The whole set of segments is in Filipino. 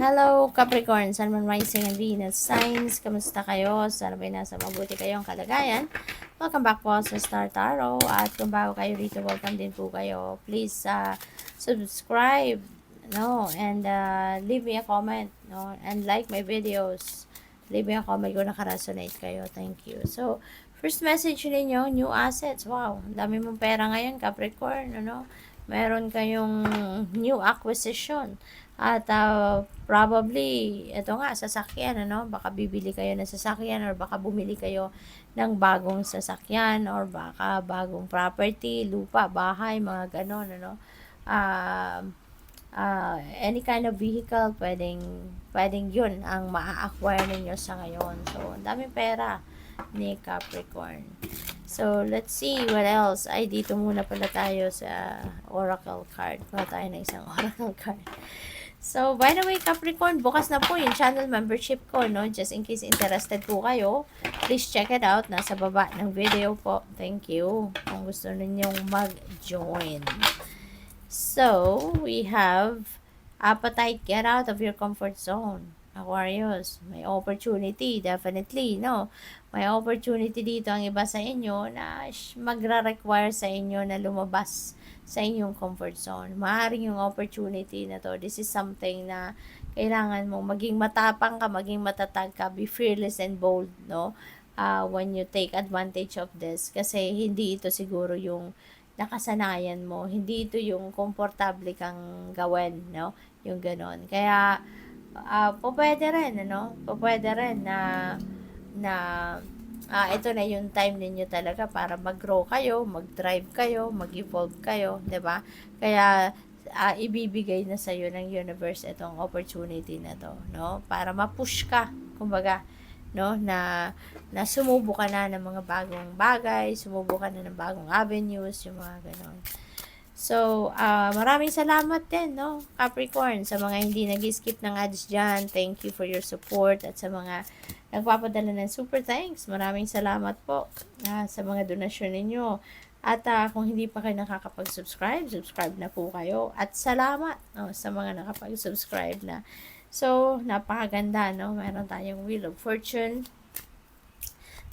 Hello, Capricorn, Sun, Moon, Rising, and Venus signs. Kamusta kayo? Sana ba nasa mabuti kayong kalagayan? Welcome back po sa Star Tarot. At kung bago kayo rito, welcome din po kayo. Please subscribe, and leave me a comment, and like my videos. Leave me a comment kung nakaresonate kayo. Thank you. So, first message ninyo, new assets. Wow, dami mong pera ngayon, Capricorn, Meron kayong new acquisition. At probably, ito nga, sasakyan, baka bibili kayo ng sasakyan or baka bumili kayo ng bagong sasakyan or baka bagong property, lupa, bahay, mga ganon, Uh, any kind of vehicle, pwedeng yun ang maa-acquire ninyo sa ngayon. So, ang daming pera ni Capricorn. So, let's see what else. Ay, dito muna pala tayo sa Oracle card. Kuha tayo ng isang Oracle card. So, by the way, Capricorn, bukas na po yung channel membership ko, Just in case interested po kayo, please check it out. Nasa baba ng video po. Thank you. Kung gusto ninyong mag-join. So, we have appetite, get out of your comfort zone. Aquarius, may opportunity, definitely, May opportunity dito ang iba sa inyo na magra-require sa inyo na lumabas sa inyong comfort zone. Maaaring yung opportunity na to, this is something na kailangan mong maging matapang ka, maging matatag ka, be fearless and bold, when you take advantage of this. Kasi hindi ito siguro yung nakasanayan mo, hindi ito yung komportable kang gawin, Yung ganon. Kaya, pwede rin, pwede rin na ito na yung time ninyo talaga para mag-grow kayo, mag-drive kayo, mag-evolve kayo, 'di ba? Kaya ibibigay na sa iyo ng universe itong opportunity na to, Para ma-push ka, kumbaga, na sumubo ka na ng mga bagong bagay, sumubo ka na ng bagong avenues, yung mga ganon. So, maraming salamat din, Capricorn, sa mga hindi nag-skip ng ads dyan. Thank you for your support. At sa mga nagpapadala ng super thanks, maraming salamat po sa mga donasyon ninyo. At kung hindi pa kayo nakakapag-subscribe, subscribe na po kayo. At salamat sa mga nakapag-subscribe na. So, napakaganda, Meron tayong Wheel of Fortune,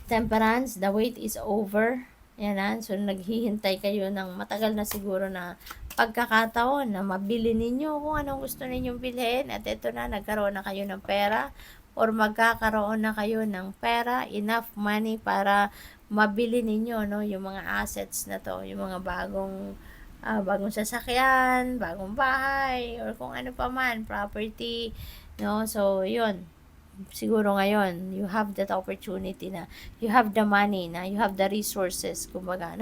Temperance, the wait is over. Yan. So, naghihintay kayo ng matagal na siguro na pagkakataon na mabili ninyo kung anong gusto ninyong bilhin. At ito na, nagkaroon na kayo ng pera or magkakaroon na kayo ng pera, enough money para mabili ninyo, yung mga assets na to, yung mga bagong sasakyan, bagong bahay, or kung ano pa man, property, So, yun. Siguro ngayon, you have that opportunity na you have the money, na you have the resources, kumbaga,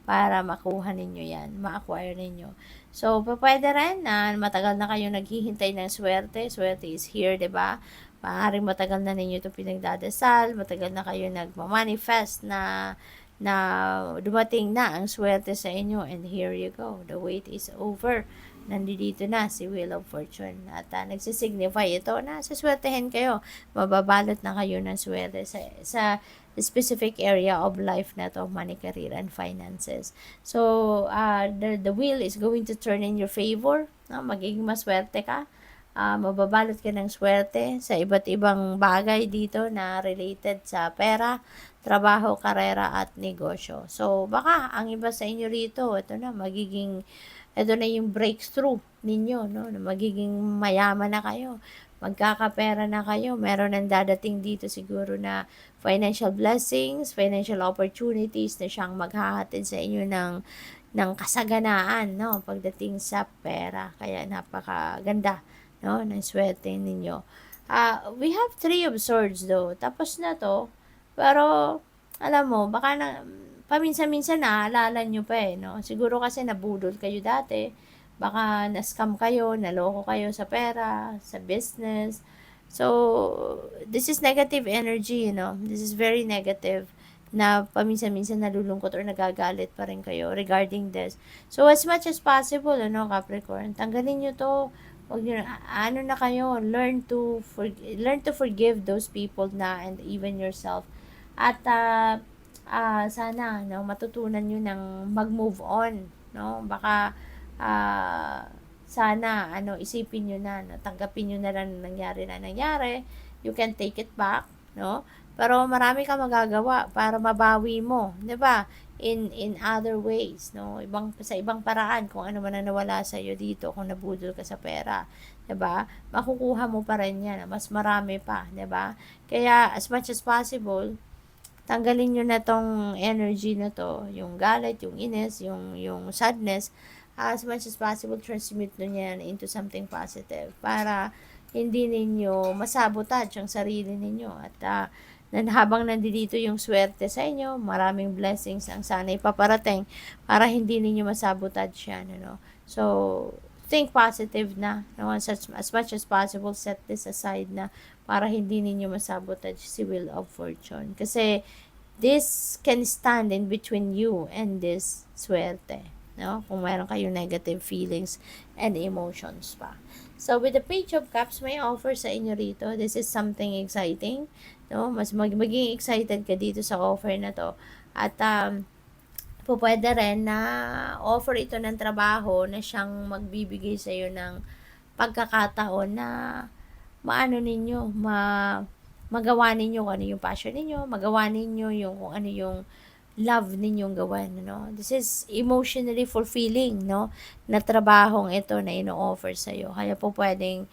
para makuha ninyo yan, ma-acquire ninyo. So, pwede rin na matagal na kayo naghihintay ng swerte. Swerte is here, 'di ba? Maaaring matagal na ninyo ito pinagdadasal, matagal na kayo nagma-manifest na dumating na ang swerte sa inyo, and here you go. The wait is over. Nandito na si Wheel of Fortune at nagsisignify ito na saswertehin kayo, mababalot na kayo ng swerte sa specific area of life na to, money, career, and finances. So, the wheel is going to turn in your favor, magiging maswerte ka, mababalot ka ng swerte sa iba't ibang bagay dito na related sa pera, trabaho, karera, at negosyo. So, baka ang iba sa inyo rito, ito na yung breakthrough ninyo, na magiging mayaman na kayo, magkakapera na kayo, meron nang dadating dito siguro na financial blessings, financial opportunities na siyang maghahatid sa inyo ng kasaganaan, pagdating sa pera. Kaya napakaganda, ng swerte ninyo. We have 3 of swords though, tapos na to, pero alam mo, baka paminsan-minsan naaalala nyo pa Siguro kasi nabudol kayo dati, baka na-scam kayo, naloko kayo sa pera, sa business. So, this is negative energy, This is very negative na paminsan-minsan nalulungkot or nagagalit pa rin kayo regarding this. So, as much as possible, Capricorn, tanggalin nyo to. Huwag nyo, na kayo, learn to forgive those people na, and even yourself. At, sana matutunan nyo ng mag-move on, baka sana isipin niyo na, tanggapin niyo na lang na nangyari. You can take it back, no? Pero marami kang magagawa para mabawi mo, 'di ba? In other ways, no? Sa ibang paraan kung ano man ang nawala sa iyo dito, kung nabudol ka sa pera, 'di ba? Makukuha mo pa rin 'yan, mas marami pa, 'di ba? Kaya as much as possible, tanggalin niyo na tong energy na to, yung galit, yung inis, yung sadness, as much as possible transmute nyo yan into something positive para hindi ninyo masabotage ang sarili ninyo at habang nandito yung swerte sa inyo, maraming blessings ang sana ipaparating para hindi ninyo masabotage yan, So, think positive na, as much as possible, set this aside na para hindi ninyo masabotage si Wheel of Fortune. Kasi, this can stand in between you and this swerte, no? Kung mayroon kayong negative feelings and emotions pa. So, with the Page of Cups, may offer sa inyo rito. This is something exciting, no? Mas maging excited ka dito sa offer na to. At, pwede rin na offer ito ng trabaho na siyang magbibigay sa iyo ng pagkakataon na magawa ninyo kung ano yung passion ninyo, magawa ninyo yung kung ano yung love ninyong gawin, This is emotionally fulfilling, na trabahong ito na ino-offer sa iyo. Kaya po pwedeng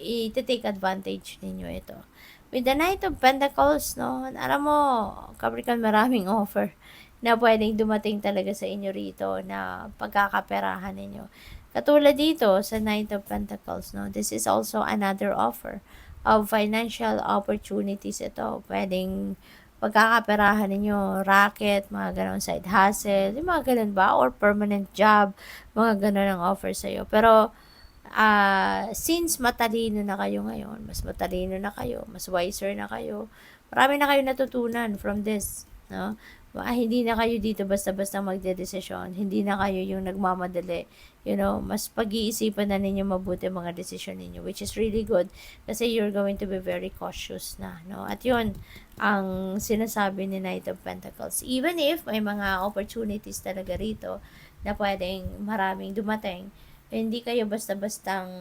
i-take advantage ninyo ito. With the Knight of Pentacles, alam mo, Capricorn, maraming offer na pwedeng dumating talaga sa inyo rito na pagkakaperahan ninyo. Katulad dito sa Knight of Pentacles, this is also another offer of financial opportunities ito. Pwedeng pagkakaperahan ninyo, racket, mga ganun, side hustle, yung mga ganun ba? Or permanent job, mga ganun ang offer sa'yo. Pero, since matalino na kayo ngayon, mas matalino na kayo, mas wiser na kayo, marami na kayo natutunan from this, hindi na kayo dito basta-basta magdedesisyon, hindi na kayo yung nagmamadali, mas pag-iisipan na ninyo mabuti mga desisyon ninyo, which is really good kasi you're going to be very cautious na, At yun, ang sinasabi ni Knight of Pentacles. Even if may mga opportunities talaga rito na pwedeng maraming dumating, hindi kayo basta-bastang,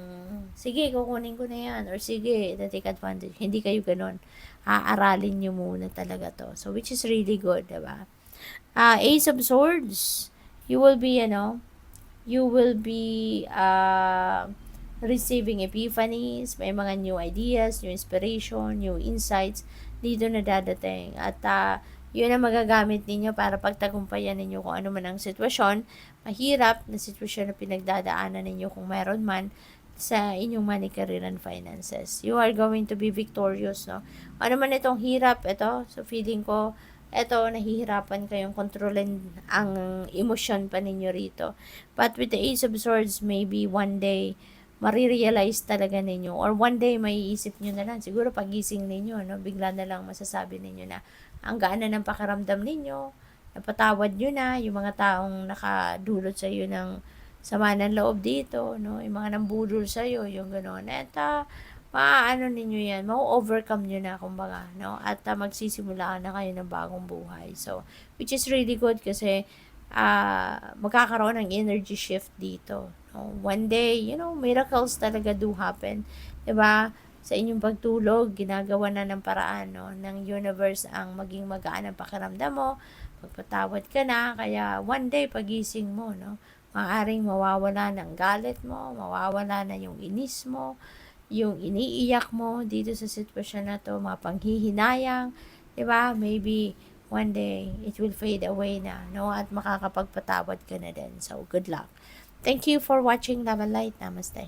sige, kukunin ko na yan, or sige, take advantage. Hindi kayo ganun. Aaralin nyo muna talaga to. So, which is really good, diba? Ace of Swords, you will be receiving epiphanies, may mga new ideas, new inspiration, new insights dito na dadating. At yun ang magagamit ninyo para pagtagumpayan ninyo kung ano man ang sitwasyon, mahirap na sitwasyon na pinagdadaanan ninyo kung meron man sa inyong money, career, and finances. You are going to be victorious, Ano man itong hirap, ito, so feeling ko, nahihirapan kayong kontrolin ang emosyon pa ninyo rito. But with the Ace of Swords, maybe one day, marirealize talaga ninyo, or one day maiisip nyo na lang, siguro pagising ninyo, bigla na lang masasabi ninyo na, ang gaan na ng pakiramdam ninyo, napatawad nyo na, yung mga taong nakadulot sa iyo ng sama ng loob dito, yung mga nambudol sa iyo, yung gano'n. At maaano ninyo yan, ma-overcome nyo na, kumbaga, at magsisimula na kayo ng bagong buhay. So, which is really good kasi magkakaroon ng energy shift dito. One day, miracles talaga do happen. Diba? Sa inyong pagtulog, ginagawa na ng paraan, ng universe ang maging magaan ang pakiramdam mo, magpatawad ka na, kaya one day pagising mo, maaaring mawawala ng galit mo, mawawala na yung inis mo, yung iniiyak mo dito sa sitwasyon na to, mga panghihinayang, diba? Maybe one day it will fade away na, at makakapagpatawad ka na din. So, good luck. Thank you for watching Love and Light. Namaste.